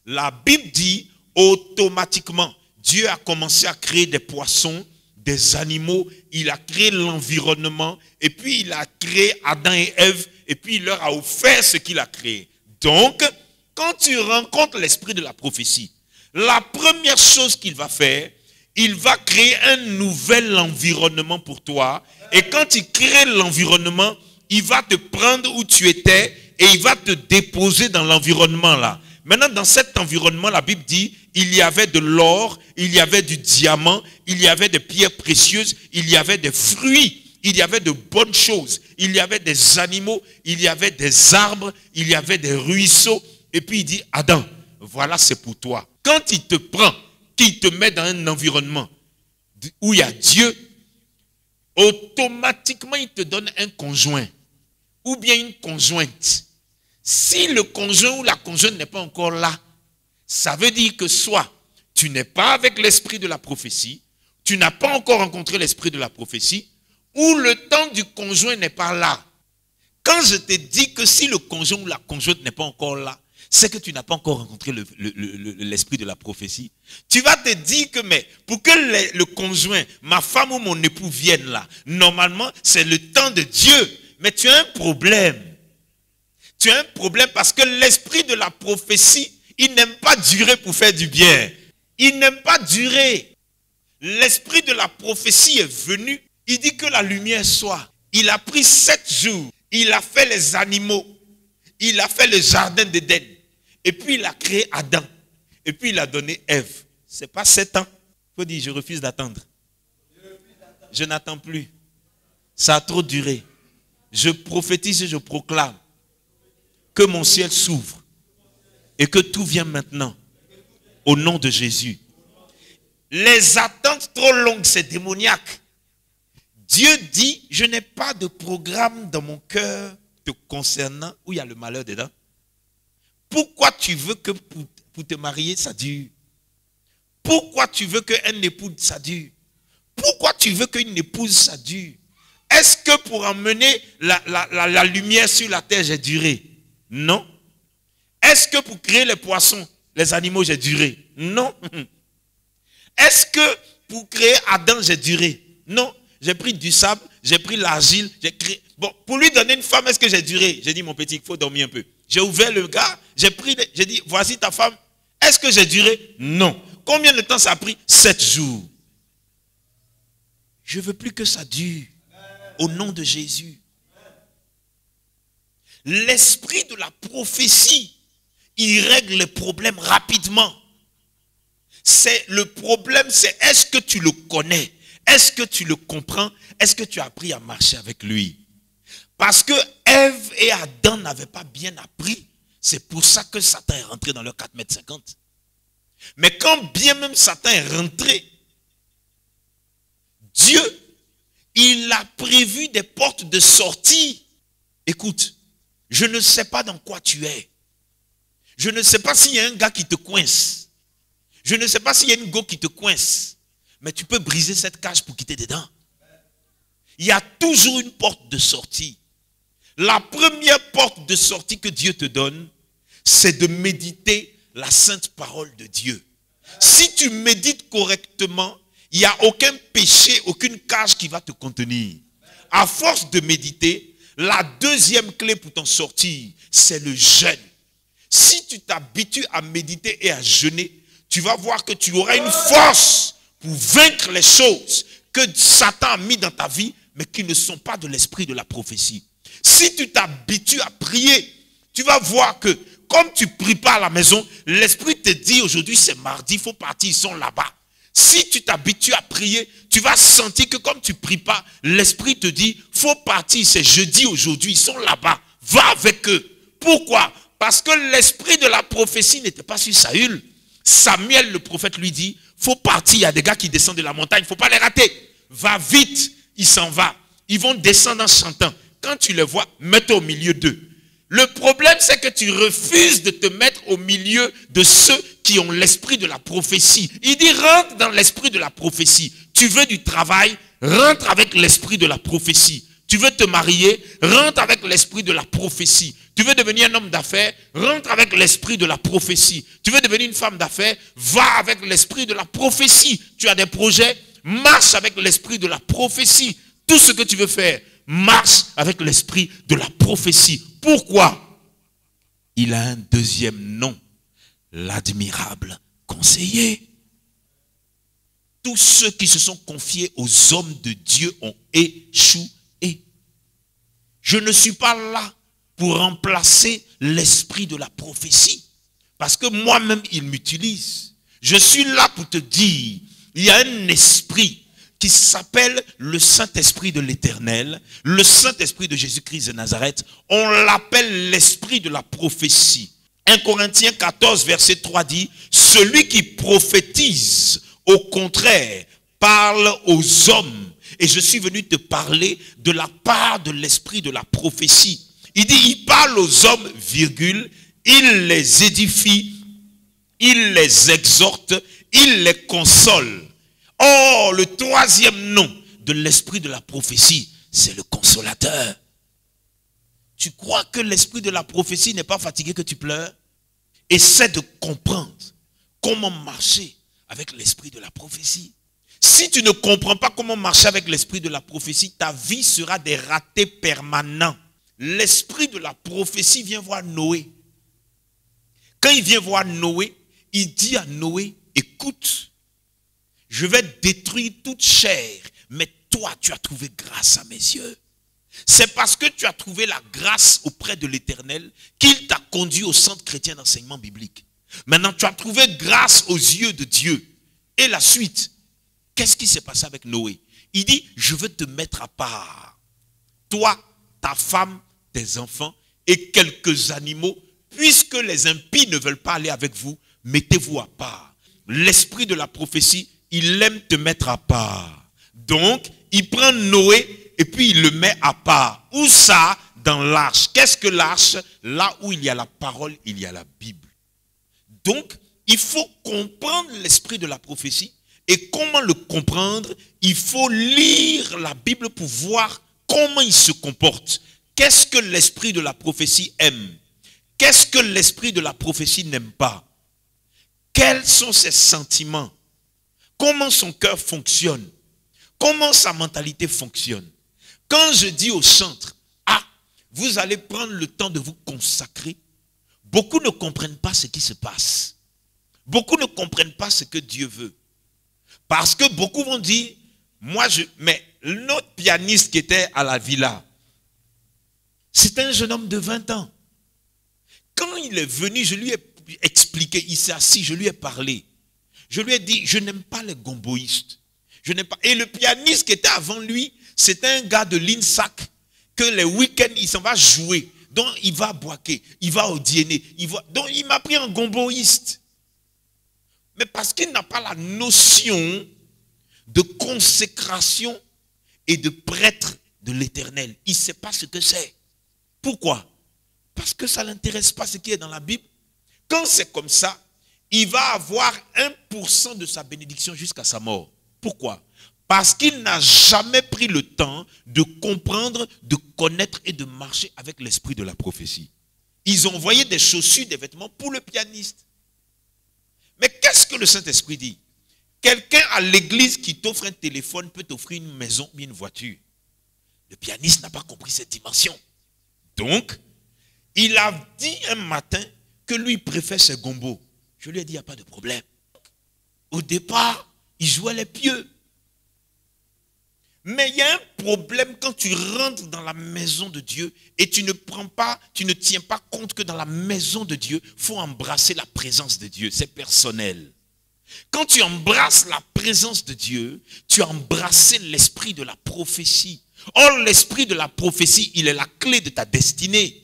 La Bible dit automatiquement, Dieu a commencé à créer des poissons, des animaux, il a créé l'environnement, et puis il a créé Adam et Ève, et puis il leur a offert ce qu'il a créé. Donc, quand tu rencontres l'esprit de la prophétie, la première chose qu'il va faire, il va créer un nouvel environnement pour toi. Et quand il crée l'environnement, il va te prendre où tu étais et il va te déposer dans l'environnement là. Maintenant, dans cet environnement, la Bible dit, il y avait de l'or, il y avait du diamant, il y avait des pierres précieuses, il y avait des fruits, il y avait de bonnes choses, il y avait des animaux, il y avait des arbres, il y avait des ruisseaux. Et puis il dit, Adam, voilà, c'est pour toi. Quand il te prend, qu'il te met dans un environnement où il y a Dieu, automatiquement il te donne un conjoint ou bien une conjointe. Si le conjoint ou la conjointe n'est pas encore là, ça veut dire que soit tu n'es pas avec l'esprit de la prophétie, tu n'as pas encore rencontré l'esprit de la prophétie, ou le temps du conjoint n'est pas là. Quand je te dis que si le conjoint ou la conjointe n'est pas encore là, c'est que tu n'as pas encore rencontré l'esprit de la prophétie. Tu vas te dire que, mais pour que le conjoint, ma femme ou mon époux viennent là, normalement, c'est le temps de Dieu. Mais tu as un problème. Tu as un problème parce que l'esprit de la prophétie, il n'aime pas durer pour faire du bien. Il n'aime pas durer. L'esprit de la prophétie est venu. Il dit que la lumière soit. Il a pris 7 jours. Il a fait les animaux. Il a fait le jardin d'Éden. Et puis il a créé Adam. Et puis il a donné Ève. Ce n'est pas 7 ans. Il faut dire, je refuse d'attendre. Je n'attends plus. Ça a trop duré. Je prophétise et je proclame que mon ciel s'ouvre. Et que tout vient maintenant. Au nom de Jésus. Les attentes trop longues, c'est démoniaque. Dieu dit, je n'ai pas de programme dans mon cœur te concernant où il y a le malheur dedans. Pourquoi tu veux que pour te marier, ça dure? Pourquoi tu veux qu'un époux, ça dure? Pourquoi tu veux qu'une épouse, ça dure? Est-ce que pour emmener la lumière sur la terre, j'ai duré? Non. Est-ce que pour créer les poissons, les animaux, j'ai duré? Non. Est-ce que pour créer Adam, j'ai duré? Non. J'ai pris du sable, j'ai pris l'argile, j'ai créé. Bon, pour lui donner une femme, est-ce que j'ai duré? J'ai dit, mon petit, il faut dormir un peu. J'ai ouvert le gars, j'ai dit, voici ta femme. Est-ce que j'ai duré? Non. Combien de temps ça a pris? 7 jours. Je ne veux plus que ça dure. Au nom de Jésus. L'esprit de la prophétie, il règle les problèmes rapidement. Le problème, c'est est-ce que tu le connais? Est-ce que tu le comprends? Est-ce que tu as appris à marcher avec lui? Parce que Ève et Adam n'avaient pas bien appris. C'est pour ça que Satan est rentré dans leur 4,50 m. Mais quand bien même Satan est rentré, Dieu, il a prévu des portes de sortie. Écoute, je ne sais pas dans quoi tu es. Je ne sais pas s'il y a un gars qui te coince. Je ne sais pas s'il y a une go qui te coince. Mais tu peux briser cette cage pour quitter dedans. Il y a toujours une porte de sortie. La première porte de sortie que Dieu te donne, c'est de méditer la sainte parole de Dieu. Si tu médites correctement, il n'y a aucun péché, aucune cage qui va te contenir. À force de méditer, la deuxième clé pour t'en sortir, c'est le jeûne. Si tu t'habitues à méditer et à jeûner, tu vas voir que tu auras une force pour vaincre les choses que Satan a mis dans ta vie, mais qui ne sont pas de l'esprit de la prophétie. Si tu t'habitues à prier, tu vas voir que comme tu ne pries pas à la maison, l'esprit te dit aujourd'hui c'est mardi, il faut partir, ils sont là-bas. Si tu t'habitues à prier, tu vas sentir que comme tu ne pries pas, l'esprit te dit il faut partir, c'est jeudi aujourd'hui, ils sont là-bas, va avec eux. Pourquoi? Parce que l'esprit de la prophétie n'était pas sur Saül. Samuel, le prophète, lui dit, faut partir, il y a des gars qui descendent de la montagne, il ne faut pas les rater. Va vite, il s'en va. Ils vont descendre en chantant. Quand tu les vois, mets-toi au milieu d'eux. Le problème, c'est que tu refuses de te mettre au milieu de ceux qui ont l'esprit de la prophétie. Il dit, rentre dans l'esprit de la prophétie. Tu veux du travail, rentre avec l'esprit de la prophétie. Tu veux te marier, rentre avec l'esprit de la prophétie. Tu veux devenir un homme d'affaires, rentre avec l'esprit de la prophétie. Tu veux devenir une femme d'affaires, va avec l'esprit de la prophétie. Tu as des projets, marche avec l'esprit de la prophétie. Tout ce que tu veux faire, marche avec l'esprit de la prophétie. Pourquoi? Il a un deuxième nom, l'admirable conseiller. Tous ceux qui se sont confiés aux hommes de Dieu ont échoué. Je ne suis pas là pour remplacer l'esprit de la prophétie. Parce que moi-même, il m'utilise. Je suis là pour te dire, il y a un esprit qui s'appelle le Saint-Esprit de l'Éternel, le Saint-Esprit de Jésus-Christ de Nazareth. On l'appelle l'esprit de la prophétie. 1 Corinthiens 14, verset 3 dit, celui qui prophétise, au contraire, parle aux hommes. Et je suis venu te parler de la part de l'esprit de la prophétie. Il dit, il parle aux hommes, virgule, il les édifie, il les exhorte, il les console. Or, le troisième nom de l'esprit de la prophétie, c'est le consolateur. Tu crois que l'esprit de la prophétie n'est pas fatigué que tu pleures? Essaie de comprendre comment marcher avec l'esprit de la prophétie. Si tu ne comprends pas comment marcher avec l'esprit de la prophétie, ta vie sera des ratés permanents. L'esprit de la prophétie vient voir Noé. Quand il vient voir Noé, il dit à Noé, écoute, je vais détruire toute chair, mais toi, tu as trouvé grâce à mes yeux. C'est parce que tu as trouvé la grâce auprès de l'Éternel qu'il t'a conduit au centre chrétien d'enseignement biblique. Maintenant, tu as trouvé grâce aux yeux de Dieu. Et la suite, qu'est-ce qui s'est passé avec Noé? Il dit, je veux te mettre à part. Toi, ta femme, tes enfants et quelques animaux, puisque les impies ne veulent pas aller avec vous, mettez-vous à part. L'esprit de la prophétie, il aime te mettre à part. Donc, il prend Noé et puis il le met à part. Où ça? Dans l'arche. Qu'est-ce que l'arche? Là où il y a la parole, il y a la Bible. Donc, il faut comprendre l'esprit de la prophétie. Et comment le comprendre? Il faut lire la Bible pour voir comment il se comporte. Qu'est-ce que l'esprit de la prophétie aime? Qu'est-ce que l'esprit de la prophétie n'aime pas? Quels sont ses sentiments? Comment son cœur fonctionne? Comment sa mentalité fonctionne? Quand je dis au chantre, ah, vous allez prendre le temps de vous consacrer, beaucoup ne comprennent pas ce qui se passe. Beaucoup ne comprennent pas ce que Dieu veut. Parce que beaucoup vont dire, mais notre pianiste qui était à la villa, c'était un jeune homme de 20 ans. Quand il est venu, je lui ai expliqué, il s'est assis, je lui ai parlé. Je lui ai dit, je n'aime pas les gomboïstes. Je n'aime pas. Et le pianiste qui était avant lui, c'était un gars de l'INSAC, que les week-ends, il s'en va jouer. Donc il va boaquer, il va au dîner. Donc il m'a pris en gomboïste. Mais parce qu'il n'a pas la notion de consécration et de prêtre de l'Éternel. Il ne sait pas ce que c'est. Pourquoi? Parce que ça ne l'intéresse pas ce qui est dans la Bible. Quand c'est comme ça, il va avoir 1% de sa bénédiction jusqu'à sa mort. Pourquoi? Parce qu'il n'a jamais pris le temps de comprendre, de connaître et de marcher avec l'esprit de la prophétie. Ils ont envoyé des chaussures, des vêtements pour le pianiste. Mais qu'est-ce que le Saint-Esprit dit? Quelqu'un à l'église qui t'offre un téléphone peut t'offrir une maison ou une voiture. Le pianiste n'a pas compris cette dimension. Donc, il a dit un matin que lui préfère ses gombos. Je lui ai dit, il n'y a pas de problème. Au départ, il jouait les pieux. Mais il y a un problème quand tu rentres dans la maison de Dieu et tu ne tiens pas compte que dans la maison de Dieu, il faut embrasser la présence de Dieu. C'est personnel. Quand tu embrasses la présence de Dieu, tu as embrassé l'esprit de la prophétie. Or, l'esprit de la prophétie, il est la clé de ta destinée.